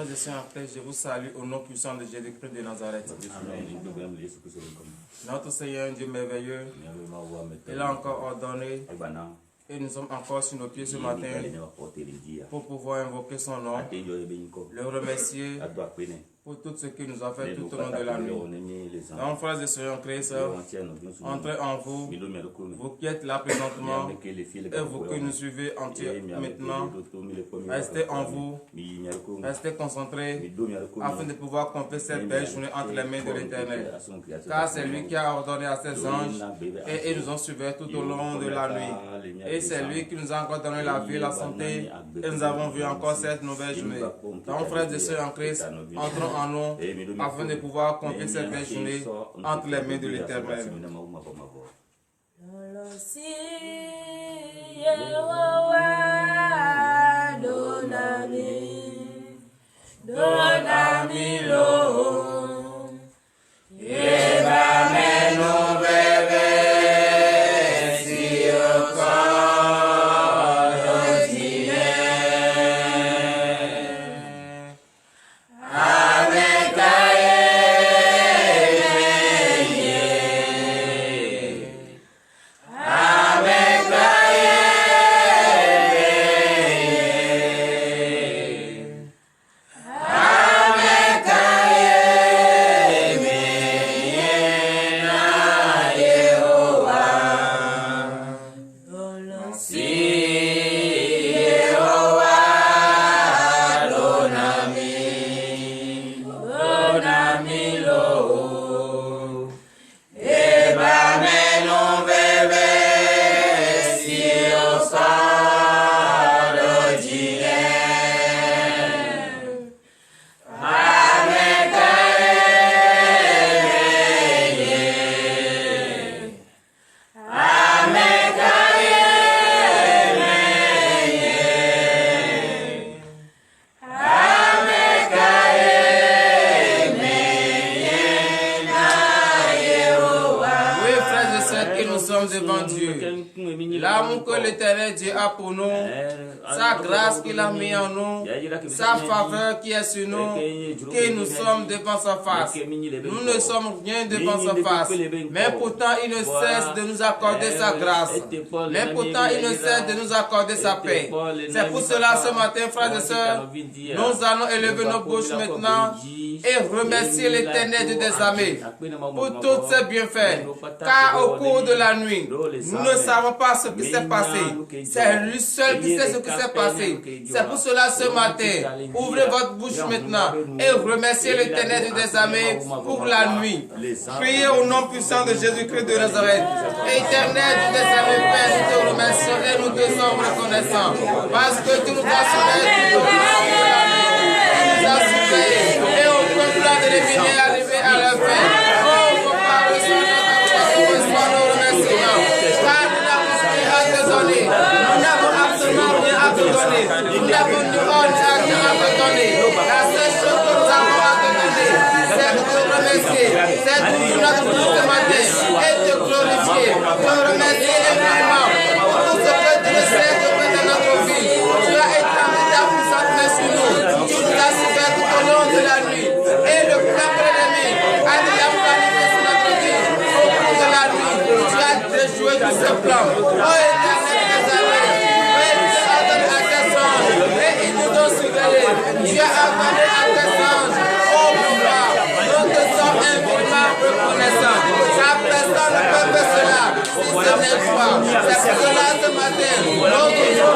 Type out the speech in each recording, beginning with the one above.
Frères et sœurs en Christ, je vous salue au nom puissant de Jésus-Christ de Nazareth. Notre Seigneur, Dieu merveilleux, il a encore ordonné et nous sommes encore sur nos pieds ce matin pour pouvoir invoquer son nom, le remercier pour tout ce qu'il nous a fait tout au long de la nuit. Donc, frères et sœurs en Christ, entrez en vous, vous qui êtes là présentement, et vous qui nous suivez entièrement maintenant, restez en vous, restez concentrés, afin de pouvoir accomplir cette belle journée entre les mains de l'Éternel. Car c'est lui qui a ordonné à ses anges, et ils nous ont suivis tout au long de la nuit. Et c'est lui qui nous a encore donné la vie et la santé, et nous avons vu encore cette nouvelle journée. Donc, frères et sœurs en Christ, entrons en nous, afin de pouvoir accomplir cette belle journée entre les mains de l'Éternel. Devant Dieu, l'amour que l'Éternel Dieu a pour nous, sa grâce qu'il a mis en nous, sa faveur qui est sur nous, que nous sommes devant sa face. Nous ne sommes rien devant sa face, mais pourtant il ne cesse de nous accorder sa grâce, mais pourtant il ne cesse de nous accorder sa paix. C'est pour cela ce matin, frères et sœurs, nous allons élever nos bouches maintenant et remercier l'Éternel Dieu des armées pour tous ses bienfaits, car au cours de la nuit, nous ne savons pas ce qui s'est passé. C'est lui seul qui sait ce qui s'est passé. C'est pour cela ce matin, ouvrez votre bouche maintenant et remerciez l'Éternel Dieu des armées pour la nuit. Priez au nom puissant de Jésus-Christ de Nazareth. Éternel Dieu des armées, Père, nous te remercions et nous te sommes reconnaissants parce que tu nous as sauvés tout au long de la nuit. Tu nous as sauvés et au point de l'ennemi est arrivé à la fin. Oh, papa, reçois nos remerciements. Car nous n'avons rien à te donner. Nous n'avons absolument rien à te donner. Nous n'avons ni or ni argent à te donner. La seule chose que nous avons à te donner, c'est de te remercier. C'est d'ouvrir notre bouche ce matin et te glorifier. Te remercier infiniment pour tout ce que tu ne sais de faire dans notre vie. Tu as étendu ta puissante main sur nous. Tu nous as sauvés tout au long de la nuit. Et le plan de l'ennemi a déjà planifié sur notre vie. Au cours de la nuit, tu as déjoué tous ce plan. Oh, Éternel des armées, tu as donné à tes anges et ils nous ont surveillés. Tu as accordé à tes anges. Oh, papa, nous te sommes infiniment reconnaissants. La personne ne peut faire cela si ce n'est toi. C'est pour cela ce matin, nous ouvrons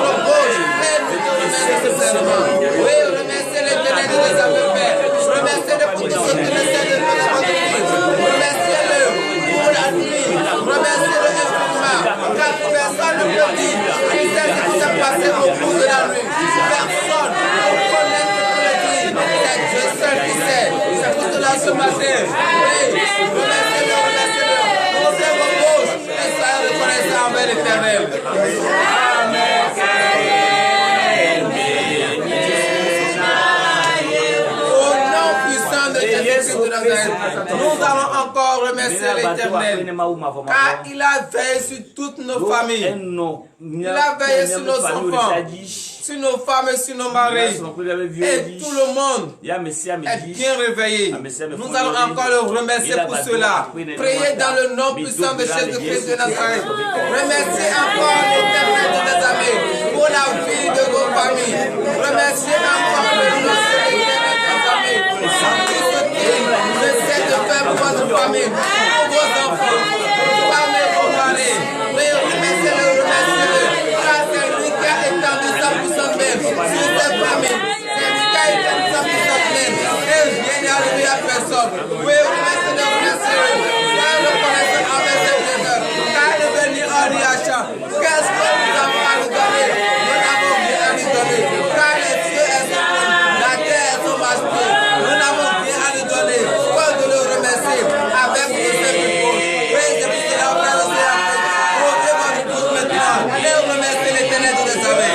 nos bouches et nous te remercions sincèrement. Oui, remerciez l'Éternel des armées, Père. Remerciez-le pour tout ce que tu essaies de faire dans votre vie. Remerciez-le pour la nuit. Remerciez-le infiniment. Car personne ne peut dire qui sait ce qui s'est passé au cours de la nuit. Personne ne connaît ce que le dit. C'est Dieu seul qui sait. C'est pour cela ce matin. Oui, remerciez-le, remerciez-le. Ouvrez vos bouches et soyez reconnaissants envers l'Éternel. Amen. Nous allons encore remercier l'Éternel car il a veillé sur toutes nos familles. Il a veillé sur nos enfants. sur nos femmes et sur nos maris. Et tout le monde est bien réveillé. Nous allons encore le remercier pour cela. Priez dans le nom puissant de Jésus-Christ de Nazareth. Remerciez encore l'Éternel de nos amis pour la vie de vos familles. Remerciez encore le nom de l'Éternel de nos amis pour tout ce qu'il essaie de faire pour votre famille, pour vos enfants, pour vos femmes et vos maris. Mais remerciez-le, car c'est lui qui a étendu sa puissance même sur cette famille. C'est lui qui a étendu sa puissance même. Et rien n'est arrivé à personne. Oui, remerciez-le, remerciez-le. Car le connaissez avec ses plaisirs. Car de venir en Riacha. Qu'est-ce que nous avons à lui donner? Nous n'avons rien à lui donner. Car les cieux est son trône, la terre est son marche-pied. Nous n'avons rien à lui donner. Faut de le remercier avec de ses épaules. Oui, c'est pour cela on va rester après. Ouvrez votre bouche maintenant et remerciez l'Éternel de nos amis.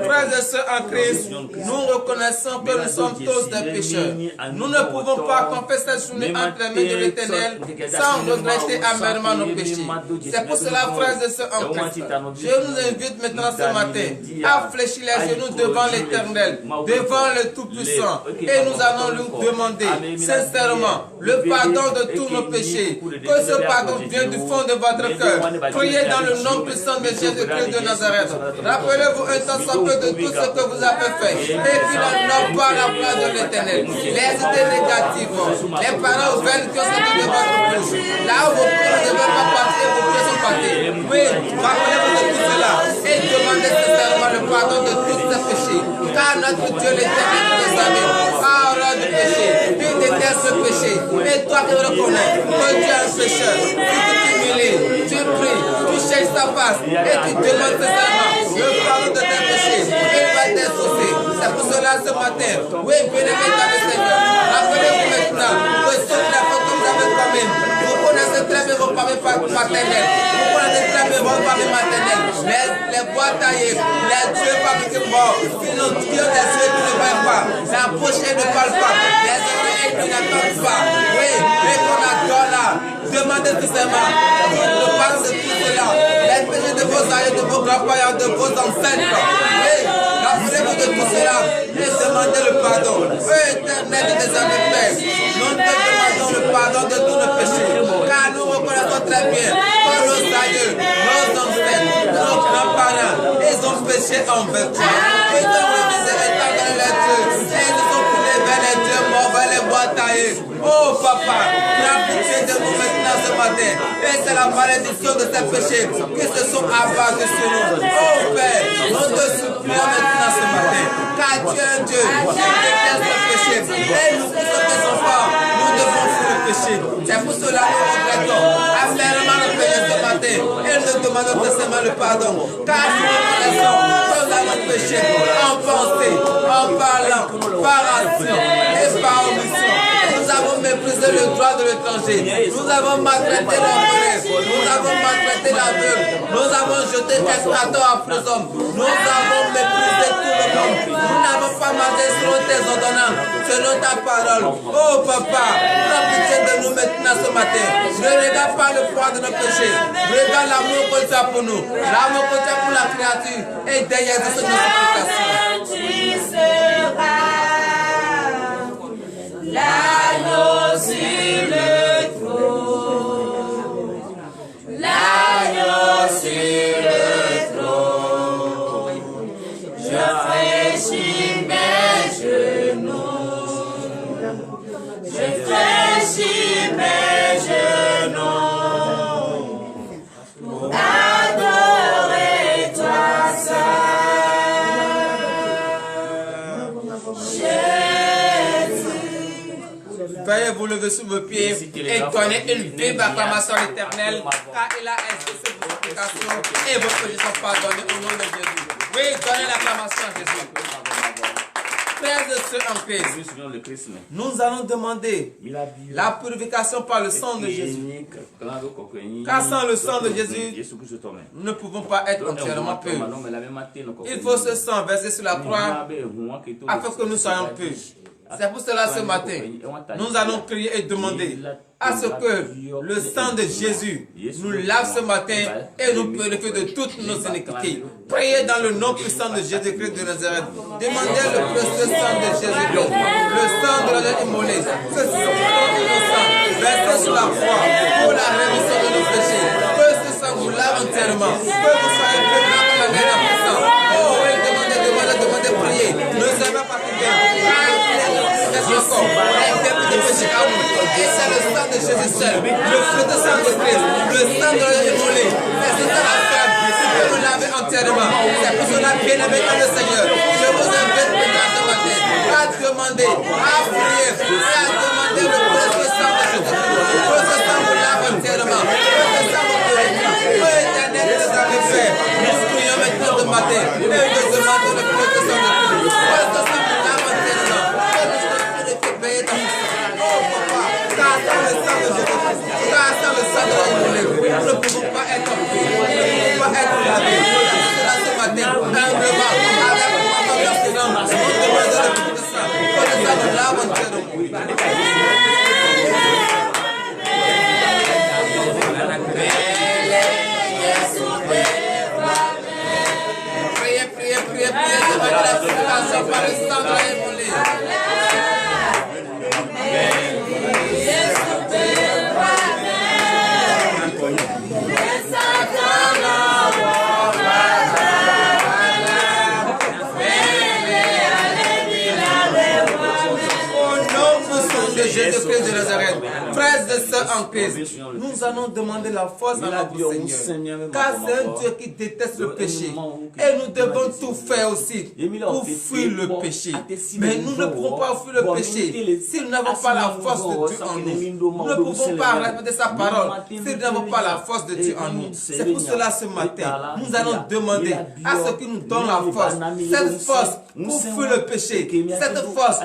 Frères et sœurs en Christ, nous reconnaissons que nous sommes tous des pécheurs. Nous ne pouvons pas confesser cette journée entre les mains de l'Éternel sans regretter amèrement nos péchés. C'est pour cela, frères et sœurs en Christ, je nous invite maintenant ce matin à fléchir les genoux devant l'Éternel, devant le Tout-Puissant, et nous allons lui demander sincèrement le pardon de tous nos péchés. Que ce pardon vienne du fond de votre cœur. Priez dans le nom puissant de Jésus-Christ de Nazareth. Rappelez-vous un temps sans peu de tout ce que vous avez fait. Et puis n'honorez pas la place de l'Éternel. Les idées négatives, les paroles vaines qui ont sorti de votre bouche. Là où vos pieds ne veulent pas partir, vos pieds sont partis. Oui, rappelez-vous de tout cela. Et demandez sincèrement le pardon de tous ces péchés. Car notre Dieu l'Éternel nous amis a horreur du péché. Il déteste ce péché. Et toi qui le connais, que tu es un pécheur, si tu t'humilies, tu pries, tu cherches ta face et tu demandes sincèrement le pardon de tes péchés. Il va t'exaucer. C'est pour cela ce matin, oui, bien-aimé dans le Seigneur, rappelez-vous maintenant que toutes les fautes que vous avez commises, vous connaissez très bien vos familles paternelles, vous connaissez très bien vos familles maternelles, les bois taillés, les dieux fabriqués morts, qui ont des yeux qui ne voient pas, la bouche et ne parle pas, les oreilles qui n'entendent pas, oui, et qu'on adore là. Demandez tout simplement le pardon de tout cela, les péchés de vos aïeux, de vos grands-parents, de vos ancêtres. Oui, rappelez-vous de tout cela et demandez le pardon. Éternel des amis Père, nous te demandons le pardon de tous nos péchés, car nous reconnaissons très bien que nos aïeux, nos ancêtres, nos grands-parents, ils ont péché envers toi. Ils ont révisé les temps dans les dieux et ils sont tournés vers les dieux morts, vers les bois taillés. Oh papa, prends pitié de nous maintenant ce matin. Et c'est la malédiction de ces péchés qui se sont abattus sur nous. Oh Père, nous te supplions maintenant ce matin, car tu es un Dieu qui déteste le péché. Et nous qui sommes des enfants, nous devons fuir le péché. C'est pour cela que nous regrettons amèrement le péché ce matin. Et nous demandons précisément le pardon, car nous reconnaissons que nous avons péché en pensée, en parlant, par action et par omission. Nous avons méprisé le droit de l'étranger. Nous avons maltraité l'orphelin. Nous avons maltraité l'aveugle. Nous avons jeté quelqu'un à prison. Nous avons méprisé tout le monde. Nous n'avons pas marché selon tes ordonnances, selon ta parole. Oh papa, prends pitié de nous maintenant ce matin. Ne regarde pas le poids de nos péchés. Regarde l'amour que tu as pour nous. L'amour que tu as pour la créature. Et derrière de nos supplications. L'agneau sur le trône, l'agneau sur le trône, je fléchis mes genoux, je fléchis mes genoux, pour adorer toi seul. veuillez vous lever sur vos pieds et donner une vive acclamation à l'Éternel, car il a exaucé vos supplications et vos péchés sont pardonnés au nom de Jésus. Oui, donnez l'acclamation à Jésus. Frères et sœurs en Christ, nous allons demander la purification par le sang de Jésus. Car sans le sang de Jésus, nous ne pouvons pas être entièrement purs. Il faut ce sang versé sur la croix afin que nous soyons purs. C'est pour cela ce matin, nous allons prier et demander à ce que le sang de Jésus nous lave ce matin et nous purifie de toutes nos iniquités. Priez dans le nom puissant de Jésus-Christ de Nazareth. Demandez le précieux sang de Jésus-Christ, le sang de l'agneau immolé, ce sang innocent, versé sur la croix pour la rémission de nos péchés. Que ce sang vous lave entièrement, que vous soyez plus grand que la guerre puissant. Oh oui, demandez, priez. Ne savez pas tout bien. Encore, et c'est le sang de Jésus seul, le fruit de sang de Christ, le sang de l'immolé, c'est ce sang qui peut nous laver entièrement. C'est pour cela, bien-aimé dans le Seigneur, je vous invite maintenant ce matin à demander, à prier et à demander le précieux sang de Jésus. Que ce sang vous lave entièrement, que ce sang vous purifie. Que l'Éternel nous a fait. Nous prions maintenant ce matin et nous demandons le précieux sang de Christ. Que ce sang vous lave entièrement. Car sans le sang de Jésus, car sans le sang de l'immolé, nous ne pouvons pas être purs, nous ne pouvons pas être lavés. C'est là ce matin, humblement, avec notre abstinence, nous demandons le plus de sang, que le sang nous lave entièrement. Priez, demandez la purification par le sang de l'immolé. Jésus-Christ de Nazareth, frères et sœurs en Christ, nous allons demander la force à notre Seigneur, car c'est un Dieu qui déteste le péché, et nous devons tout faire aussi pour fuir le péché. Mais nous ne pourrons pas fuir le péché si nous n'avons pas la force de Dieu en nous. Nous ne pouvons pas répéter sa parole si nous n'avons pas la force de Dieu en nous. C'est pour cela ce matin, nous allons demander à ce qui nous donne la force, cette force pour fuir le péché, cette force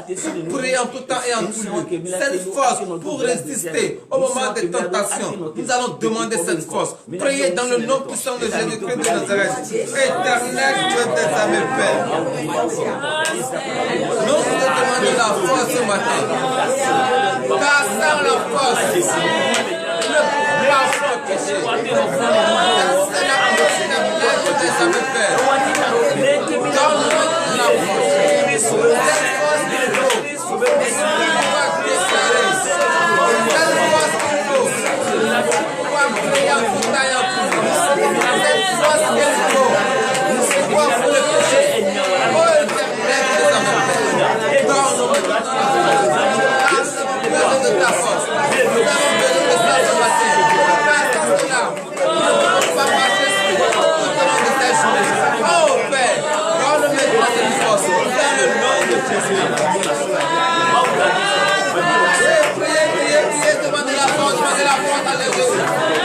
pour prier en tout temps et en tout lieu, cette force pour résister au moment des tentations. Nous allons demander cette force. Priez dans le nom puissant de Jésus-Christ de Nazareth. Éternel Dieu des armées, Père. Nous te demandons la force ce matin. Car sans la force, nous ne pouvons pas fuir le péché. C'est la force des armées, Père. Donne-nous la force. Cette force qu'il faut.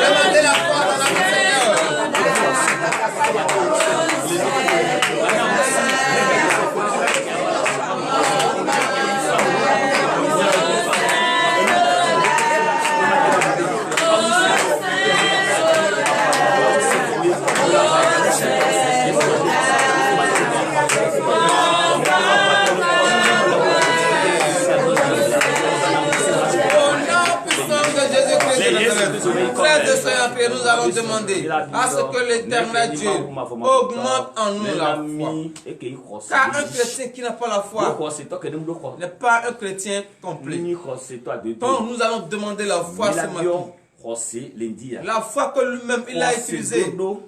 Demandez la force à notre Seigneur. Frères et sœurs, nous allons demander à ce que l'Éternel Dieu augmente en nous la foi. Car un chrétien qui n'a pas la foi n'est pas un chrétien complet. Donc nous allons demander la foi ce matin. La foi que lui-même il a utilisée pour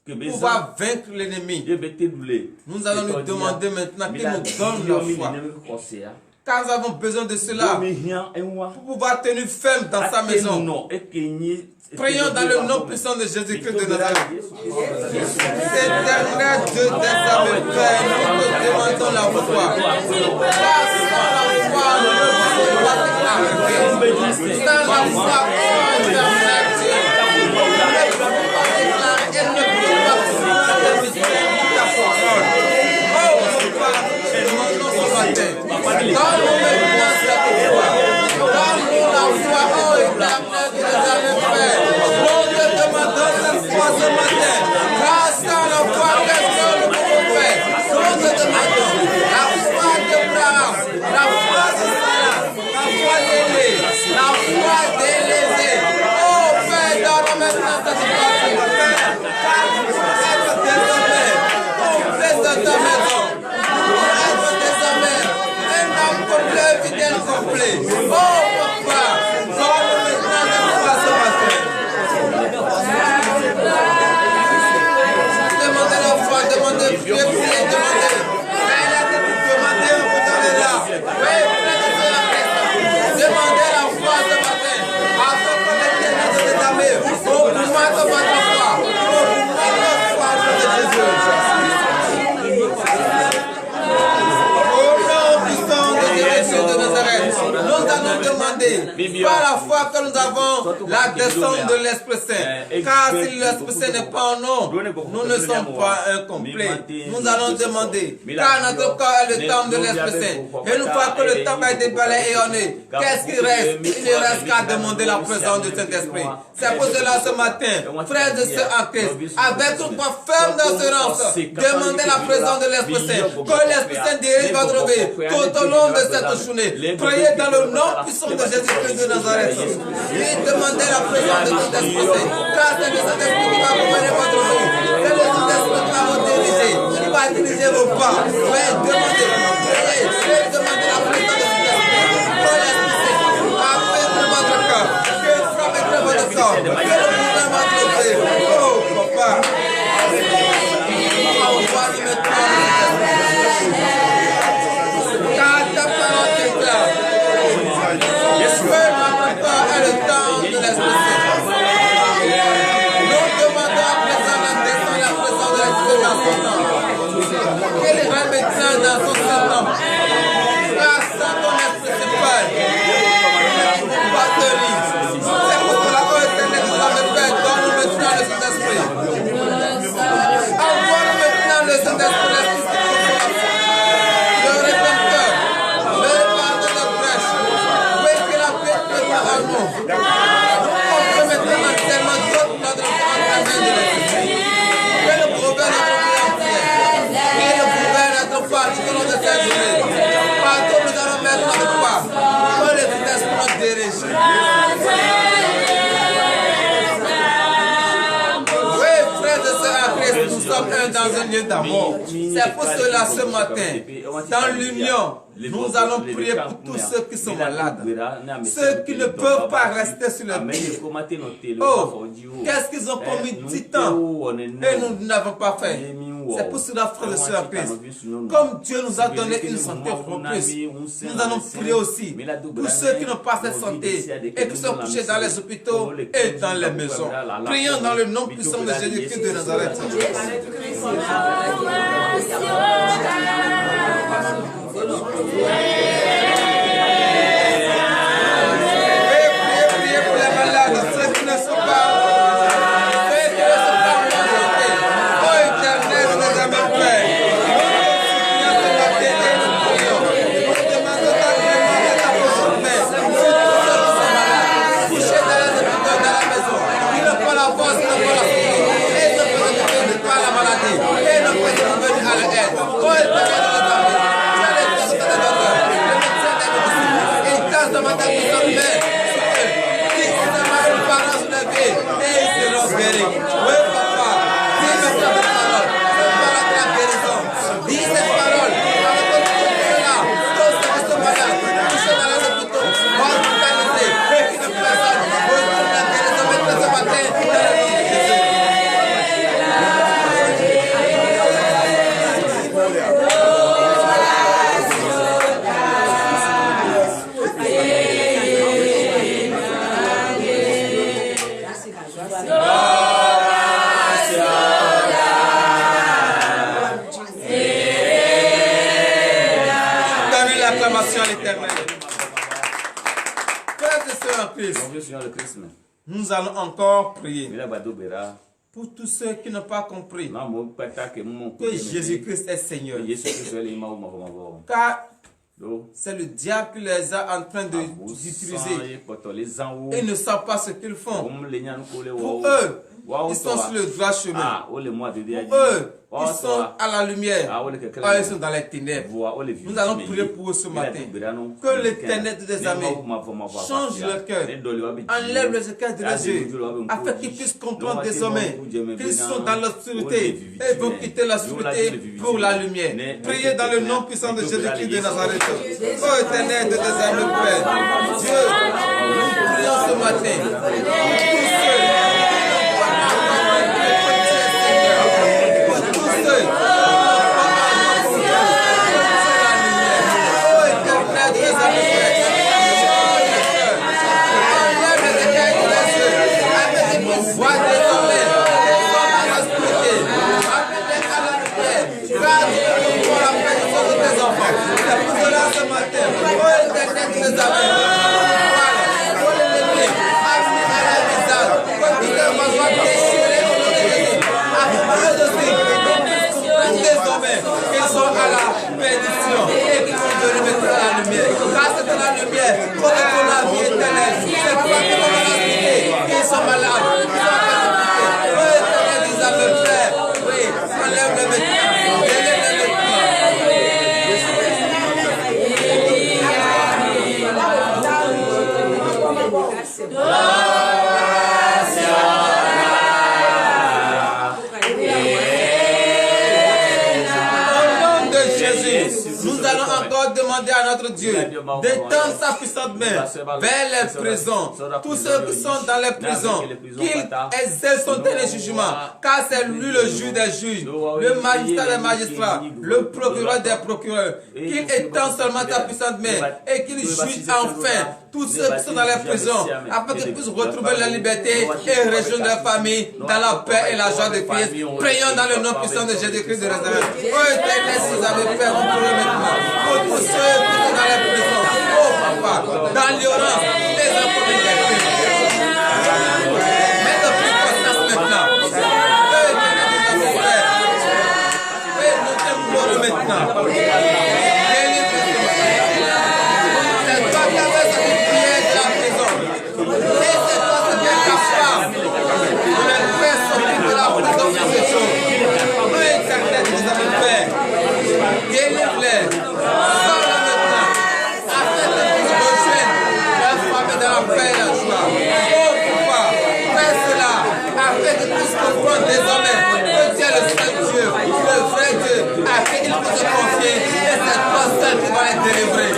pouvoir vaincre l'ennemi. Nous allons lui demander maintenant qu'il nous donne la foi. Car nous avons besoin de cela pour pouvoir tenir ferme dans sa maison. Prions dans le nom puissant de Jésus-Christ de Nazareth. Éternel Dieu des armées, Père, nous te demandons la foi. Car sans la foi, nous ne pouvons pas déclarer. Dans la foi, oh éternel Dieu, ne peut pas déclarer, elle ne peut pas déclarer ta parole. Oh mon Père, demandons ce matin, donne-nous maintenant cette foi, donne-nous la foi, oh éternel Dieu des armées, Père. Nous te demandons cette foi ce matin, grâce à la foi, qu'est-ce que nous pouvons faire? Nous te demandons la foi d'Abraham, la foi de Sarah, la foi d'Élie, la foi d'Élisée. Oh Père, donne maintenant cette foi, Père, car nous pouvons être désormais complets de ta maison. Nous pouvons être désormais un homme complet, fidèle complet. Oh Papa, donne maintenant cette foi ce matin. Demandez la foi, demandez, priez, demandez. Demandez, on peut donner là. Oui, demandez la foi ce matin. Afin que l'Éternel de tes armées, augmente votre foi. Augmente votre foi au nom de Jésus. Au nom puissant de Jésus de Nazareth, nous allons demander par la foi que nous avons la descente de l'Esprit Saint. Car si l'Esprit Saint n'est pas en nous, nous ne sommes pas incomplets. Nous allons demander, car notre corps est le temple de l'Esprit Saint. Et une fois que le temple a été balayé et orné, qu'est-ce qui reste? Il ne reste qu'à demander la présence de cet esprit. C'est pour cela ce matin, frères et sœurs en Christ, avec une foi ferme d'assurance, demandez la présence de l'Esprit Saint. Que l'Esprit Saint dirige votre vie tout au long de cette journée. Priez dans le nom puissant de Jésus-Christ de Nazareth. Et demandez la présence de cet Esprit Saint. Car c'est le Saint-Esprit qui va gouverner votre vie. C'est le Saint-Esprit qui va vous diriger. Il va diriger vos pas. Oui, demandez. Priez, demandez la présence de cet Esprit. Que l'Esprit Saint affirme votre cœur. Que frappe votre corps. Que le gouvernement votre vie. Oh, papa. Envoie-nous maintenant car ta parole déclare. Notre corps est le temps de l'Esprit Saint. Nous demandons à présent la présence de l'Esprit dans son temps. Qu'il ira maintenant dans son temps. Car sans ton Esprit Saint, Père, nous ne pouvons pas te lire. C'est pour cela que l'Éternel nous a fait, donne-nous maintenant le Saint-Esprit. Envoie-nous maintenant le Saint-Esprit, l'Esprit Saint. Le Rédempteur, le pardon de brèche. Oui, que la paix soit à nous. On peut maintenant entièrement d'autres notre main de l'Esprit. Que le gouverne notre vie entière. Que le gouverne notre foi tout au long de cette journée. Partout nous allons mettre notre foi. Que le Saint-Esprit nous dirige. Oui, frères et sœurs en Christ, nous sommes dans un lieu d'amour. C'est pour cela ce matin, dans l'union, nous allons prier pour tous ceux qui sont malades, ceux qui ne peuvent pas rester sur le pied. Oh, qu'est-ce qu'ils ont commis du temps et nous n'avons pas fait. C'est pour cela, frères et sœurs en Christ, comme Dieu nous a donné une santé propice, nous allons prier aussi pour ceux qui n'ont pas cette santé et qui sont couchés dans les hôpitaux et dans les maisons. Prions dans le nom puissant de Jésus-Christ de Nazareth. Priez pour les malades, ceux qui ne sont pas oh éternel, nous avons fait. Nous prions et nous demandons d'agrément de ta volonté. Couchés dans les hôpitaux, dans la maison, qui ne pas la force, qui ne pas la santé, et ne peuvent pas la maladie, et ne peuvent venir à l'aide. Oh éternel, dans ma tête, nous sommes faits. Qui sont ma parole sur la vie et ils seront guéris. Oui, papa, dis mes paroles. Parole de la guérison. Dis cette parole. Avec tout cela, tous ceux qui sont malades, touchés dans les hôpitaux, hospitalisés, et qui ne peuvent pas, retournent la guérison maintenant ce matin dans le nom de Jésus. Donnez l'acclamation à l'Éternel. Frères et sœurs en Christ, nous allons encore prier pour tous ceux qui n'ont pas compris que Jésus-Christ est Seigneur. Car c'est le diable qui les a en train d'utiliser. Ils ne savent pas ce qu'ils font. Pour eux, ils sont sur le droit chemin. Pour eux, ils sont à la lumière. Ils sont dans les ténèbres. Nous allons prier pour eux ce matin. Que l'Éternel des armées change leur cœur, enlève les écailles de leurs yeux, afin qu'ils puissent comprendre désormais qu'ils sont dans l'obscurité et vont quitter l'obscurité pour la lumière. Priez dans le nom puissant de Jésus-Christ de Nazareth. Ô Éternel des armées, Père, Dieu, nous prions ce matin pour tous ceux à notre Dieu d'étendre sa puissante main vers les prisons, tous ceux qui sont dans les prisons, qu'il exerce son dernier jugement, car c'est lui le juge des juges, le magistrat des magistrats, le procureur des procureurs, qu'il étende seulement sa puissante main et qu'il juge enfin tous ceux qui sont dans les prisons, afin qu'ils puissent retrouver la liberté et rejoindre leur famille dans la paix et la joie de Christ. Prions dans le nom puissant de Jésus-Christ de Nazareth. Oh Éternel, si vous avez fait, vous pouvez maintenant. Pour tous ceux qui sont dans les prisons, oh Papa, dans l'ignorance, les enfants de Christ. Mets de plus constance maintenant. Oh Éternel, nous avons fait. Et nous t'implorons maintenant. Désormais, que Dieu le seul Dieu, le vrai Dieu, à qui il peut se confier, et c'est toi seul qui va les délivrer.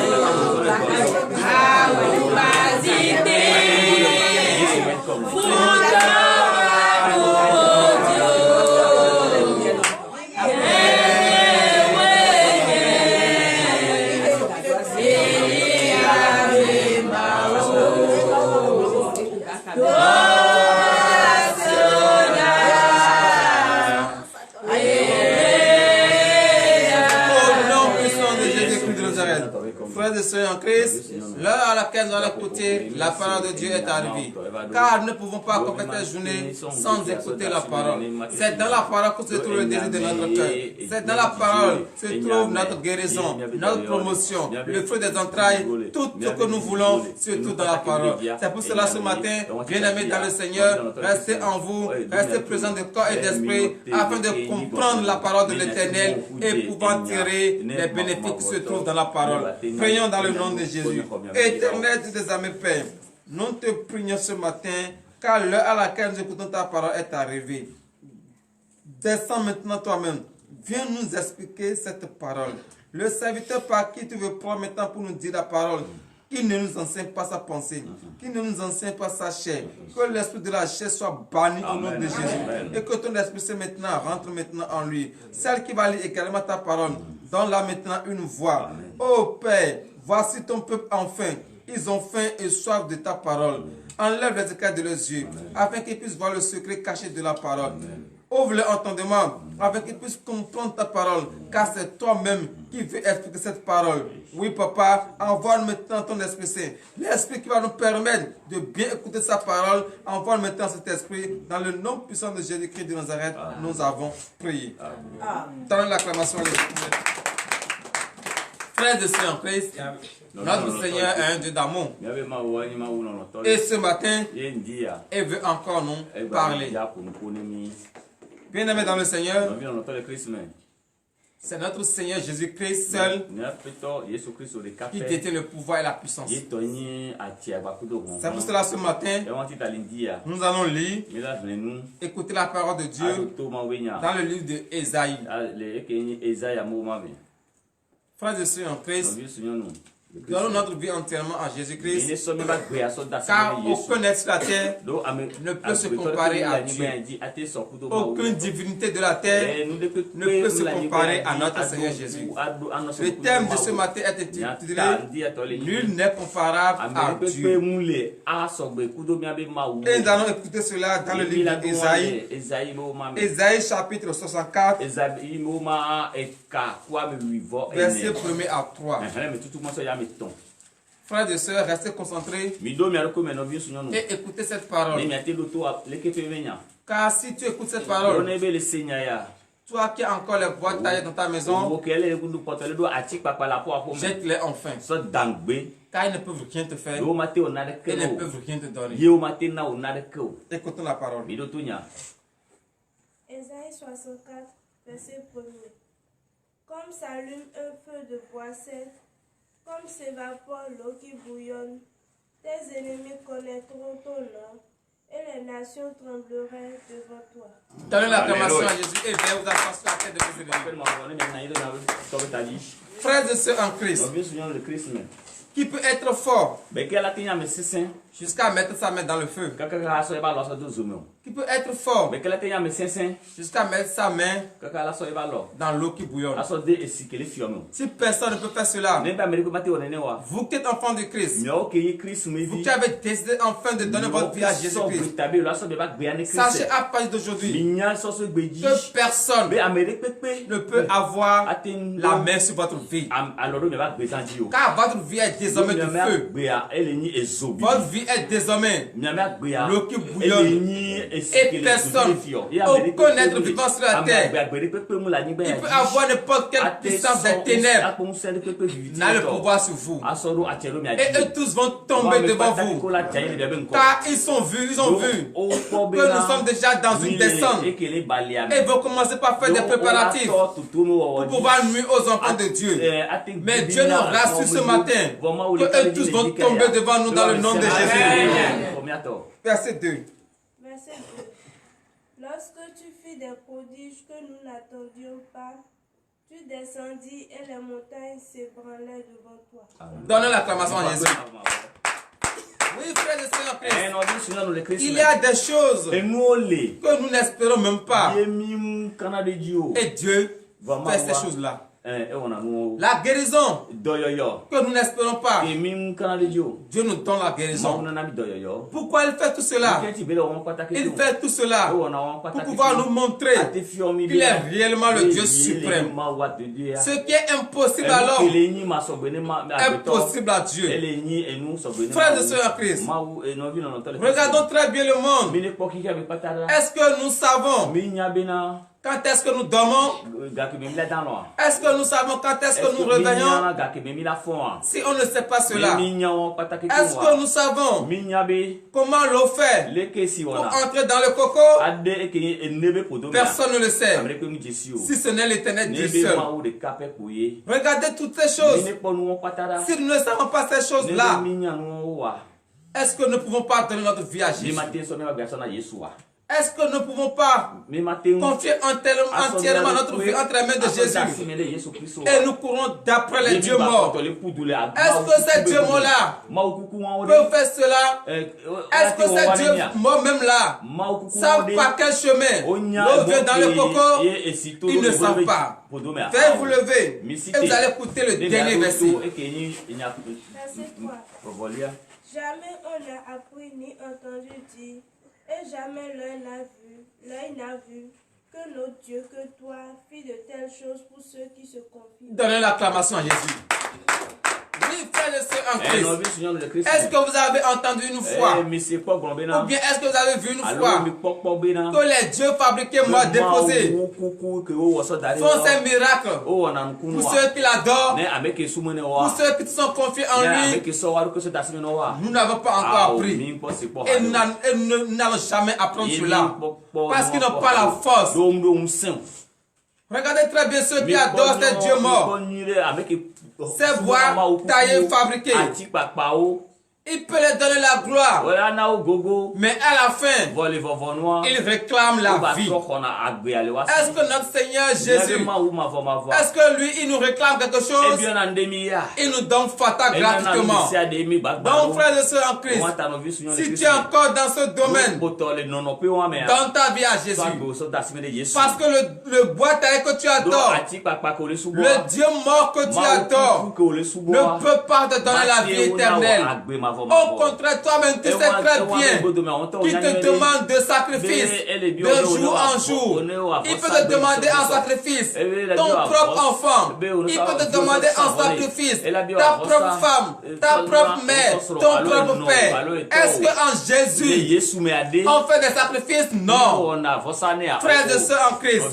Frères et sœurs en Christ, l'heure à laquelle nous allons écouter la parole de Dieu est arrivée. Car nous ne pouvons pas compléter la journée sans écouter la parole. C'est dans la parole que se trouve le désir de notre cœur. C'est dans la parole que se trouve notre guérison, notre promotion, le fruit des entrailles, tout ce que nous voulons, surtout dans la parole. C'est pour cela ce matin, bien-aimés dans le Seigneur, restez en vous, restez présents de corps et d'esprit, afin de comprendre la parole de l'Éternel et pouvoir tirer les bénéfices qui se trouvent dans la parole. Prions dans le nom de Jésus. Éternel des armées, Père, nous te prions ce matin, car l'heure à laquelle nous écoutons ta parole est arrivée. Descends maintenant toi-même. Viens nous expliquer cette parole. Le serviteur par qui tu veux prendre maintenant pour nous dire la parole, qu'il ne nous enseigne pas sa pensée, qu'il ne nous enseigne pas sa chair, que l'esprit de la chair soit banni au nom de Jésus, et que ton esprit maintenant rentre maintenant en lui. Celle qui va lire également ta parole, donne-la maintenant une voix. Ô Père, voici ton peuple enfin, ils ont faim et soif de ta parole. Enlève les écailles de leurs yeux, afin qu'ils puissent voir le secret caché de la parole. Ouvre leur entendement afin qu'ils puissent comprendre ta parole, car c'est toi-même qui veux expliquer cette parole. Oui, papa, envoie maintenant ton Esprit Saint, l'Esprit qui va nous permettre de bien écouter sa parole. Envoie maintenant cet Esprit dans le nom puissant de Jésus-Christ de Nazareth. Nous avons prié. Dans l'acclamation à l'Esprit. Frères et sœurs en Christ, notre Seigneur est un Dieu d'amour. Et ce matin, il veut encore nous parler. Bien-aimés dans le Seigneur, c'est notre Seigneur Jésus-Christ seul qui détient le pouvoir et la puissance. C'est pour cela ce matin, nous allons lire, écouter la parole de Dieu dans le livre de Ésaïe. Frères et sœurs en Christ, donnons notre vie entièrement à Jésus-Christ, car aucun être sur la terre ne peut se comparer à Dieu. Aucune divinité de la terre ne peut se comparer à notre Seigneur Jésus. Le thème de ce matin est intitulé « Nul n'est comparable à Dieu ». Et nous allons écouter cela dans le livre d'Ésaïe, Ésaïe chapitre 64, verset 1er à 3. Frères et sœurs, restez concentrés et écoutez cette parole. Car si tu écoutes cette parole, toi qui as encore les bois taillées dans ta maison, jette-les enfin. Car ils ne peuvent rien te faire, ils ne peuvent rien te donner. Écoutons la parole. Ésaïe 64, verset 1er. Comme s'allume un feu de bois sec, comme s'évapore l'eau qui bouillonne, tes ennemis connaîtront ton nom, et les nations trembleraient devant toi. Donnez l'acclamation à Jésus et bien vous asseoir sur la tête de vos ennemis. Frères et sœurs en Christ, qui peut être fort jusqu'à mettre sa main dans le feu? Qui peut être fort jusqu'à mettre sa main dans l'eau qui bouillonne? Si personne ne peut faire cela, vous qui êtes enfants de Christ, vous qui avez décidé enfin de donner votre vie à Jésus-Christ, sachez à partir d'aujourd'hui que personne ne peut avoir la main sur votre vie, car votre vie est désormais du feu. Votre vie est désormais l'eau qui bouillonne. Et personne, aucun être vivant sur la terre, il peut avoir n'importe quelle puissance des ténèbres, n'a le pouvoir sur vous. Et eux tous vont tomber devant vous, car ils ont vu que nous sommes déjà dans une descente. Et ils vont commencer par faire des préparatifs pour pouvoir nuire aux enfants de Dieu. Mais Dieu nous rassure ce matin que eux tous vont tomber devant nous dans le nom de Jésus. Verset 2. Verset 2. Lorsque tu fis des prodiges que nous n'attendions pas, tu descendis et les montagnes s'ébranlaient devant toi. Donnons l'acclamation à Jésus. Oui, frères et sœurs, il y a des choses que nous n'espérons même pas. Et Dieu fait ces choses-là. La guérison que nous n'espérons pas, Dieu nous donne la guérison. Pourquoi il fait tout cela? Il fait tout cela pour pouvoir nous montrer qu'il est réellement le Dieu suprême. Ce qui est impossible à l'homme est possible à Dieu. Frères et sœurs en Christ, regardons très bien le monde. Est-ce que nous savons quand est-ce que nous dormons? Est-ce que nous savons quand est-ce que nous réveillons? Si on ne sait pas cela, est-ce que nous savons comment l'eau fait pour entrer dans le coco? Personne ne le sait, si ce n'est l'Éternel Dieu seul. Regardez toutes ces choses. Si nous ne savons pas ces choses-là, est-ce que nous ne pouvons pas donner notre vie à Jésus? Est-ce que nous ne pouvons pas confier entièrement notre vie entre les mains de Jésus et nous courons d'après les dieux morts? Est-ce que ces dieux morts-là peuvent faire cela? Est-ce que ces dieux morts même là savent par quel chemin l'eau vient dans le coco? Ils ne savent pas. Faites vous lever et vous allez écouter le dernier verset. Verset 3. Jamais on n'a appris ni entendu dire, et jamais l'œil n'a vu, que notre Dieu, que toi, fis de telles choses pour ceux qui se confient. Donnez l'acclamation à Jésus. Oui, frères et sœurs en Christ. Est-ce que vous avez entendu une fois? Ou bien est-ce que vous avez vu une fois que les dieux fabriqués morts déposés font ces miracles pour ceux qui l'adorent, pour ceux qui sont confiés en lui? Nous n'avons pas encore appris. Et nous n'allons jamais apprendre cela. Parce qu'ils n'ont pas la force. Regardez très bien ceux qui adorent ces dieux morts. Ces bois taillés, fabriqués. Il peut les donner la gloire. Mais à la fin, il réclame la vie. Est-ce que notre Seigneur Jésus, est-ce que lui, il nous réclame quelque chose? Il nous donne fata gratuitement. Donc, frères et sœurs en Christ, si tu es encore dans ce domaine, donne ta vie à Jésus. Parce que le bois taillé que tu adores, le Dieu mort que tu adores, ne peut pas te donner la vie éternelle. Au contraire, toi-même, tu sais très bien qu'il te demande de sacrifice de jour en jour. Il peut te demander un sacrifice ton propre enfant. Il peut te demander un sacrifice ta propre femme, ta propre mère, ton propre père. Est-ce qu'en Jésus, on fait des sacrifices? Non. Frères et sœurs en Christ,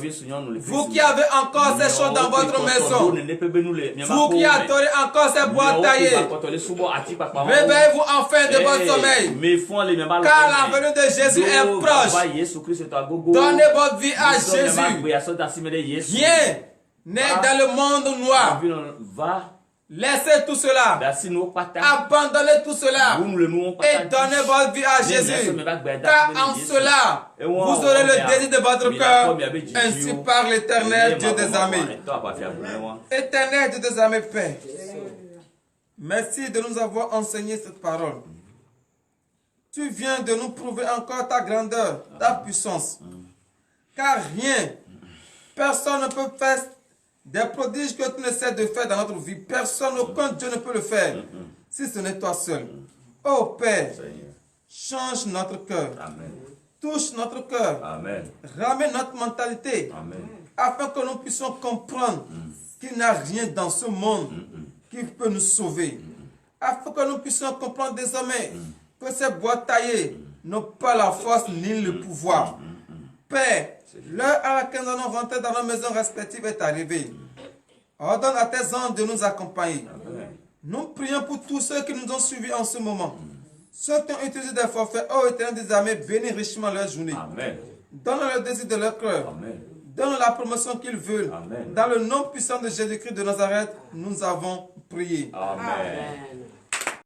vous qui avez encore ces choses dans votre maison, vous qui adorez encore ces bois taillés, réveillez-vous enfin de votre sommeil, car la venue de Jésus est proche. Donnez votre vie à Jésus. Rien n'est dans le monde noir. Laissez tout cela, abandonnez tout cela et donnez votre vie à Jésus, car en cela, vous aurez le désir de votre cœur, ainsi par l'Éternel Dieu des armées. Éternel Dieu des armées, Père, merci de nous avoir enseigné cette parole. Tu viens de nous prouver encore ta grandeur, ta puissance. Car rien, personne ne peut faire des prodiges que tu ne sais de faire dans notre vie. Personne, aucun Dieu ne peut le faire, si ce n'est toi seul. Oh Père, change notre cœur. Touche notre cœur. Ramène notre mentalité. Afin que nous puissions comprendre qu'il n'y a rien dans ce monde qui peut nous sauver. Afin que nous puissions comprendre désormais que ces bois taillés n'ont pas la force ni le pouvoir. Père, l'heure à laquelle nous allons rentrer dans nos maisons respectives est arrivée. Ordonne à tes anges de nous accompagner. Nous prions pour tous ceux qui nous ont suivis en ce moment. Ceux qui ont utilisé des forfaits, ô Éternel des armées, bénis richement leur journée. Donne-leur le désir de leur cœur. Donne la promotion qu'ils veulent. Dans le nom puissant de Jésus-Christ de Nazareth, nous avons prié. Amen.